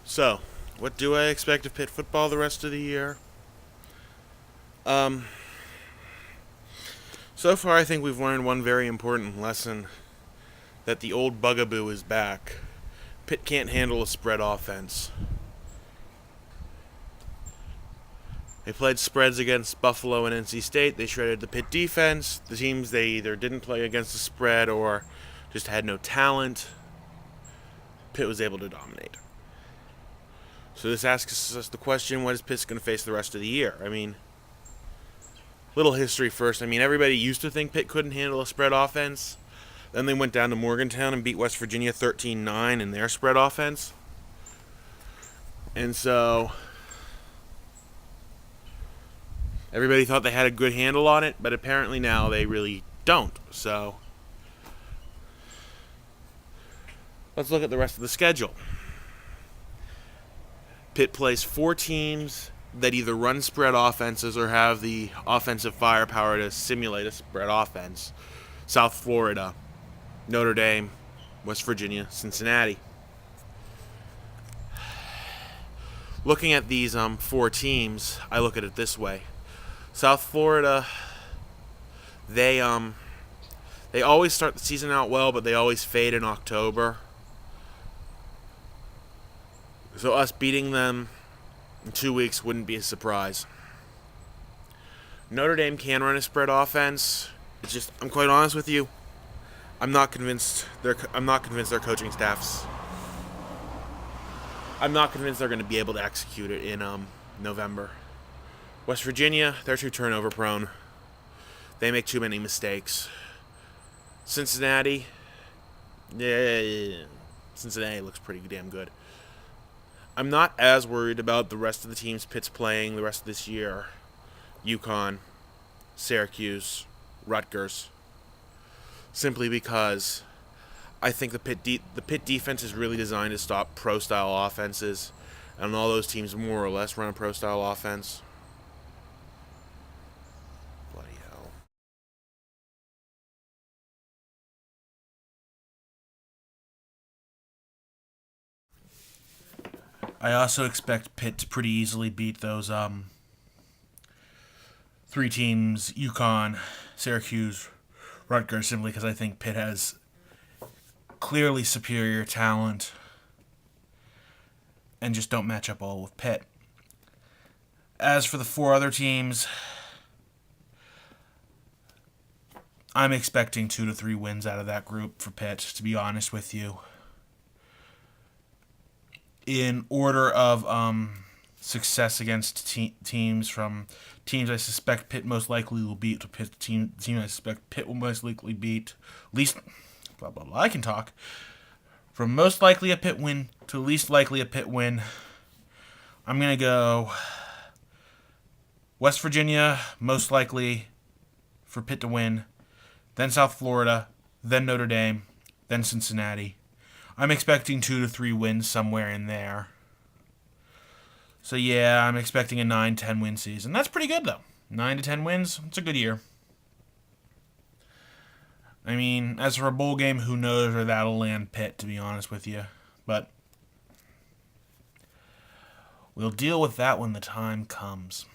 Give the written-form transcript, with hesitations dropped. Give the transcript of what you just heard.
So, what do I expect of Pitt football the rest of the year? Um, so far, I think we've learned one very important lesson that the old bugaboo is back. Pitt can't handle a spread offense. They played spreads against Buffalo and NC State. They shredded the Pitt defense. The teams they either didn't play against the spread or just had no talent. Pitt was able to dominate. So this asks us the question, what is Pitt going to face the rest of the year? Little history first. Everybody used to think Pitt couldn't handle a spread offense. Then they went down to Morgantown and beat West Virginia 13-9 in their spread offense. And so everybody thought they had a good handle on it, but apparently now they really don't. So let's look at the rest of the schedule. Pitt plays 4 teams that either run spread offenses or have the offensive firepower to simulate a spread offense. South Florida, Notre Dame, West Virginia, Cincinnati. Looking at these 4 teams, I look at it this way. South Florida, they always start the season out well, but they always fade in October. So us beating them in 2 weeks wouldn't be a surprise. Notre Dame can run a spread offense. It's just, I'm quite honest with you, I'm not convinced their coaching staffs. I'm not convinced they're going to be able to execute it in November. West Virginia, they're too turnover prone. They make too many mistakes. Cincinnati, Cincinnati looks pretty damn good. I'm not as worried about the rest of the teams Pitt's playing the rest of this year. UConn, Syracuse, Rutgers. Simply because I think the Pitt defense is really designed to stop pro-style offenses, and all those teams more or less run a pro-style offense. Bloody hell. I also expect Pitt to pretty easily beat those 3 teams, UConn, Syracuse, Rutgers, simply because I think Pitt has clearly superior talent and just don't match up well with Pitt. As for the 4 other teams, I'm expecting 2 to 3 wins out of that group for Pitt, to be honest with you. In order of success against teams, from teams I suspect Pitt most likely will beat to team I suspect Pitt will most likely beat, least blah blah blah. I can talk. From most likely a Pitt win to least likely a Pitt win, I'm gonna go West Virginia, most likely for Pitt to win, then South Florida, then Notre Dame, then Cincinnati. I'm expecting 2 to 3 wins somewhere in there. So yeah, I'm expecting a 9-10 win season. That's pretty good though. 9 to 10 wins, it's a good year. As for a bowl game, who knows where that'll land Pitt, to be honest with you. But we'll deal with that when the time comes.